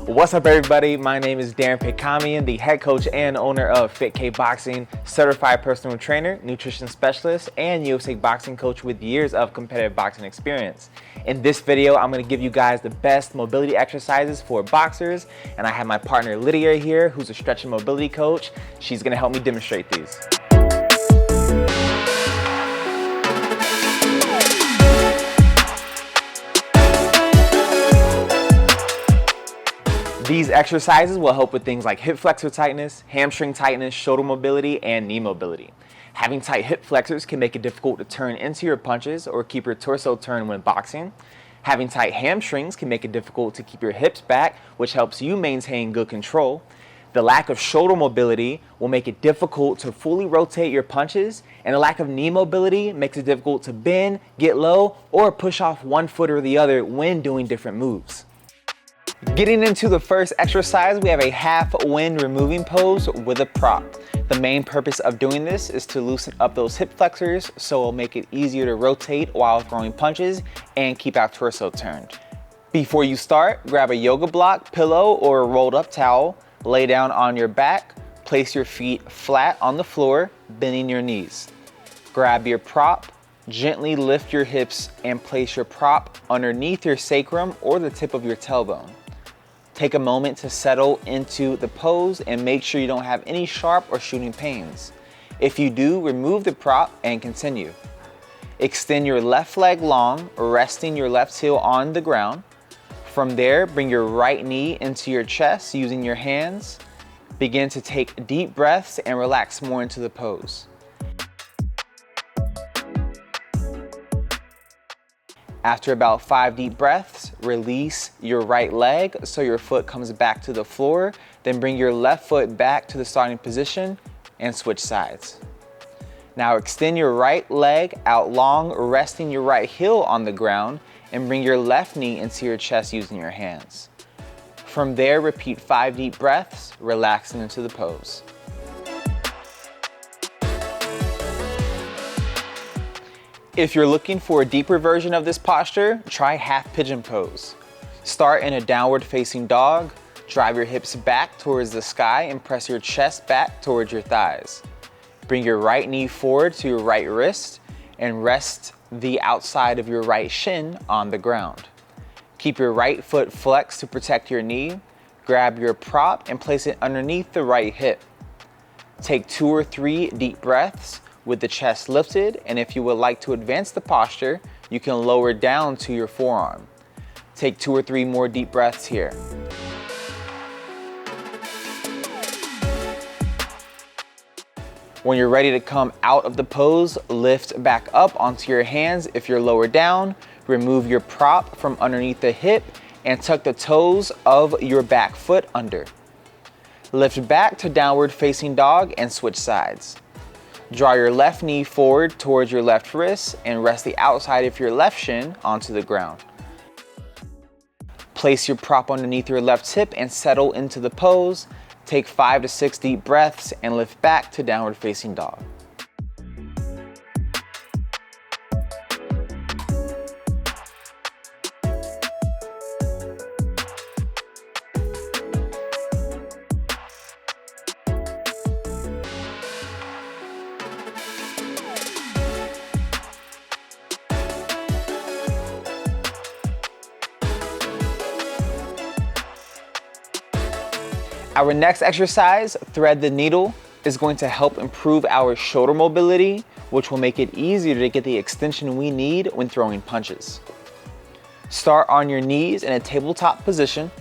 What's up, everybody? My name is Darren Pekamian, the head coach and owner of Fit K Boxing, certified personal trainer, nutrition specialist, and USA boxing coach with years of competitive boxing experience. In this video, I'm going to give you guys the best mobility exercises for boxers, and I have my partner Lydia here, who's a stretch and mobility coach. She's going to help me demonstrate these. These exercises will help with things like hip flexor tightness, hamstring tightness, shoulder mobility, and knee mobility. Having tight hip flexors can make it difficult to turn into your punches or keep your torso turned when boxing. Having tight hamstrings can make it difficult to keep your hips back, which helps you maintain good control. The lack of shoulder mobility will make it difficult to fully rotate your punches, and the lack of knee mobility makes it difficult to bend, get low, or push off one foot or the other when doing different moves. Getting into the first exercise, we have a half wind removing pose with a prop. The main purpose of doing this is to loosen up those hip flexors so it'll make it easier to rotate while throwing punches and keep our torso turned. Before you start, grab a yoga block, pillow, or a rolled up towel, lay down on your back, place your feet flat on the floor, bending your knees. Grab your prop, gently lift your hips and place your prop underneath your sacrum or the tip of your tailbone. Take a moment to settle into the pose and make sure you don't have any sharp or shooting pains. If you do, remove the prop and continue. Extend your left leg long, resting your left heel on the ground. From there, bring your right knee into your chest using your hands. Begin to take deep breaths and relax more into the pose. After about 5 deep breaths, release your right leg so your foot comes back to the floor. Then bring your left foot back to the starting position and switch sides. Now extend your right leg out long, resting your right heel on the ground, and bring your left knee into your chest using your hands. From there, repeat 5 deep breaths, relaxing into the pose. If you're looking for a deeper version of this posture, try half pigeon pose. Start in a downward facing dog, drive your hips back towards the sky and press your chest back towards your thighs. Bring your right knee forward to your right wrist and rest the outside of your right shin on the ground. Keep your right foot flexed to protect your knee. Grab your prop and place it underneath the right hip. Take 2 or 3 deep breaths with the chest lifted, and if you would like to advance the posture, you can lower down to your forearm. Take 2 or 3 more deep breaths here. When you're ready to come out of the pose, lift back up onto your hands. If you're lower down, remove your prop from underneath the hip and tuck the toes of your back foot under. Lift back to downward facing dog and switch sides. Draw your left knee forward towards your left wrist and rest the outside of your left shin onto the ground. Place your prop underneath your left hip and settle into the pose. Take 5 to 6 deep breaths and lift back to downward facing dog. Our next exercise, thread the needle, is going to help improve our shoulder mobility, which will make it easier to get the extension we need when throwing punches. Start on your knees in a tabletop position.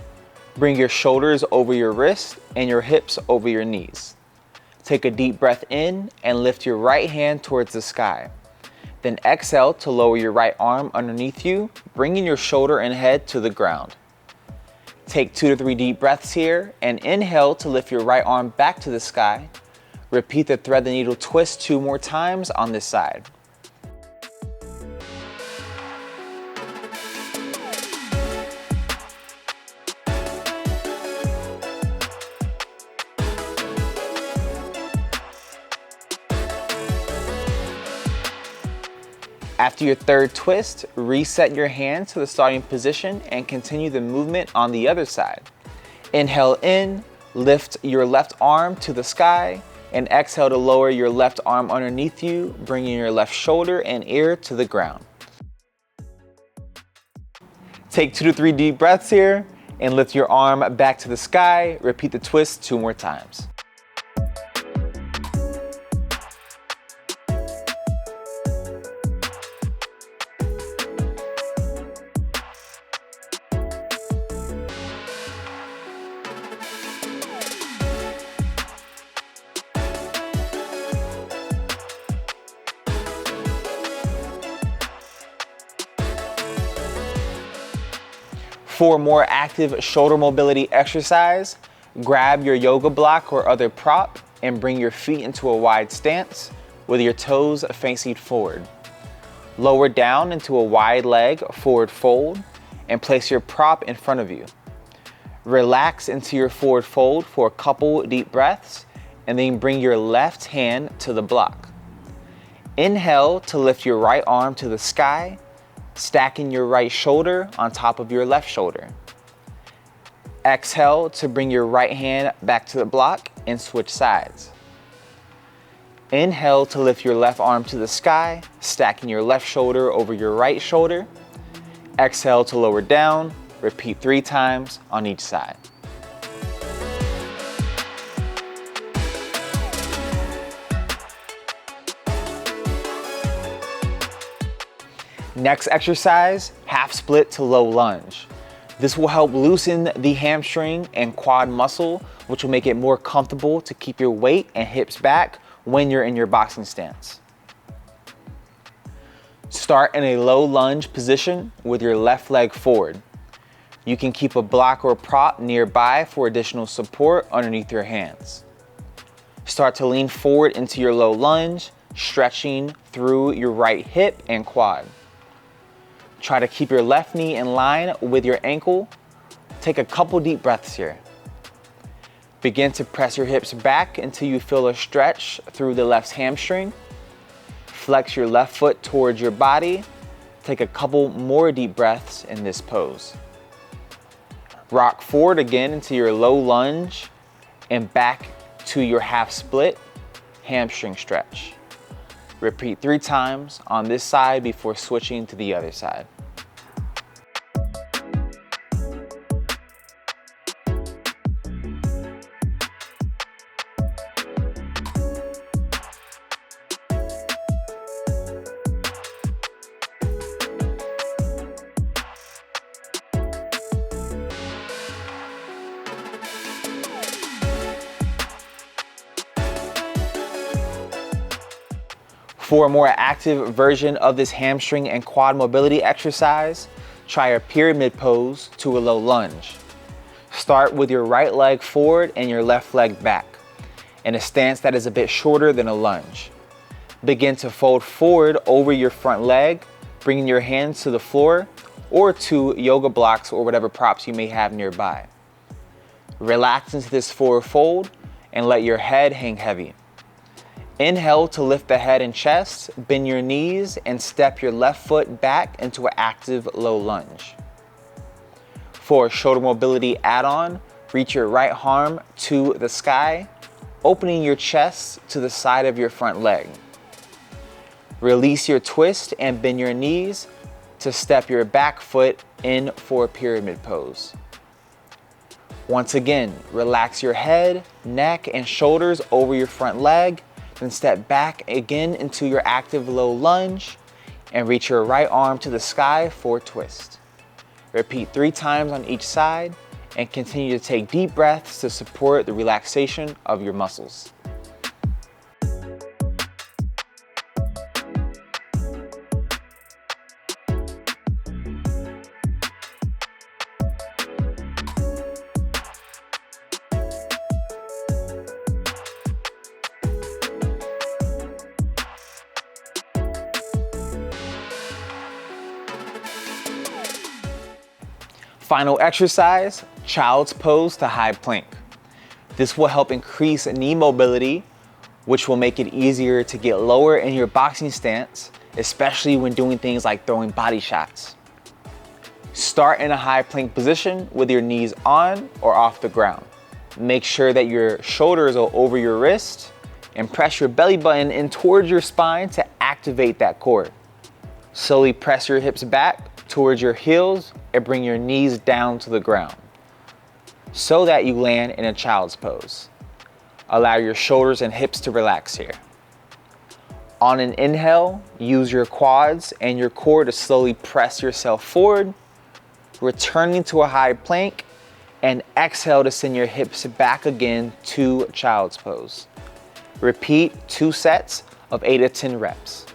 Bring your shoulders over your wrists and your hips over your knees. Take a deep breath in and lift your right hand towards the sky. Then exhale to lower your right arm underneath you, bringing your shoulder and head to the ground. Take 2 to 3 deep breaths here and inhale to lift your right arm back to the sky. Repeat the thread the needle twist 2 more times on this side. After your third twist, reset your hand to the starting position and continue the movement on the other side. Inhale in, lift your left arm to the sky, and exhale to lower your left arm underneath you, bringing your left shoulder and ear to the ground. Take 2 to 3 deep breaths here and lift your arm back to the sky. Repeat the twist 2 more times. For more active shoulder mobility exercise, grab your yoga block or other prop and bring your feet into a wide stance with your toes facing forward. Lower down into a wide leg forward fold and place your prop in front of you. Relax into your forward fold for a couple deep breaths and then bring your left hand to the block. Inhale to lift your right arm to the sky, stacking your right shoulder on top of your left shoulder. Exhale to bring your right hand back to the block and switch sides. Inhale to lift your left arm to the sky, stacking your left shoulder over your right shoulder. Exhale to lower down. Repeat 3 times on each side. Next exercise, half split to low lunge. This will help loosen the hamstring and quad muscle, which will make it more comfortable to keep your weight and hips back when you're in your boxing stance. Start in a low lunge position with your left leg forward. You can keep a block or prop nearby for additional support underneath your hands. Start to lean forward into your low lunge, stretching through your right hip and quad. Try to keep your left knee in line with your ankle. Take a couple deep breaths here. Begin to press your hips back until you feel a stretch through the left hamstring. Flex your left foot towards your body. Take a couple more deep breaths in this pose. Rock forward again into your low lunge and back to your half split hamstring stretch. Repeat 3 times on this side before switching to the other side. For a more active version of this hamstring and quad mobility exercise, try a pyramid pose to a low lunge. Start with your right leg forward and your left leg back, in a stance that is a bit shorter than a lunge. Begin to fold forward over your front leg, bringing your hands to the floor or to yoga blocks or whatever props you may have nearby. Relax into this forward fold and let your head hang heavy. Inhale to lift the head and chest, bend your knees, and step your left foot back into an active low lunge. For a shoulder mobility add-on, reach your right arm to the sky, opening your chest to the side of your front leg. Release your twist and bend your knees to step your back foot in for a pyramid pose. Once again, relax your head, neck, and shoulders over your front leg. Then step back again into your active low lunge and reach your right arm to the sky for a twist. Repeat 3 times on each side and continue to take deep breaths to support the relaxation of your muscles. Final exercise, child's pose to high plank. This will help increase knee mobility, which will make it easier to get lower in your boxing stance, especially when doing things like throwing body shots. Start in a high plank position with your knees on or off the ground. Make sure that your shoulders are over your wrist and press your belly button in towards your spine to activate that core. Slowly press your hips back towards your heels and bring your knees down to the ground so that you land in a child's pose. Allow your shoulders and hips to relax here. On an inhale, use your quads and your core to slowly press yourself forward, returning to a high plank, and exhale to send your hips back again to child's pose. Repeat 2 sets of 8 to 10 reps.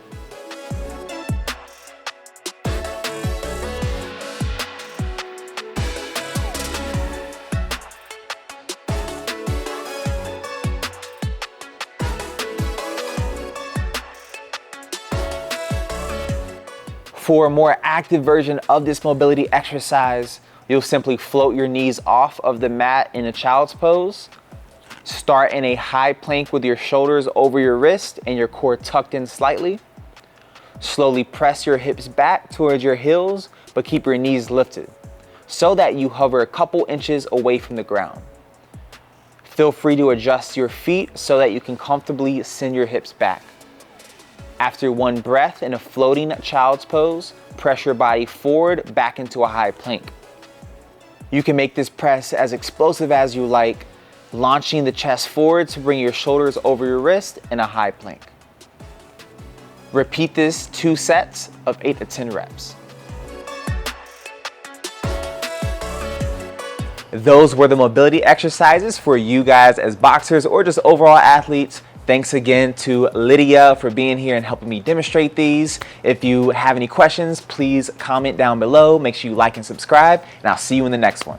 For a more active version of this mobility exercise, you'll simply float your knees off of the mat in a child's pose. Start in a high plank with your shoulders over your wrist and your core tucked in slightly. Slowly press your hips back towards your heels, but keep your knees lifted so that you hover a couple inches away from the ground. Feel free to adjust your feet so that you can comfortably send your hips back. After one breath in a floating child's pose, press your body forward back into a high plank. You can make this press as explosive as you like, launching the chest forward to bring your shoulders over your wrist in a high plank. Repeat this 2 sets of 8 to 10 reps. Those were the mobility exercises for you guys as boxers or just overall athletes. Thanks again to Lydia for being here and helping me demonstrate these. If you have any questions, please comment down below. Make sure you like and subscribe, and I'll see you in the next one.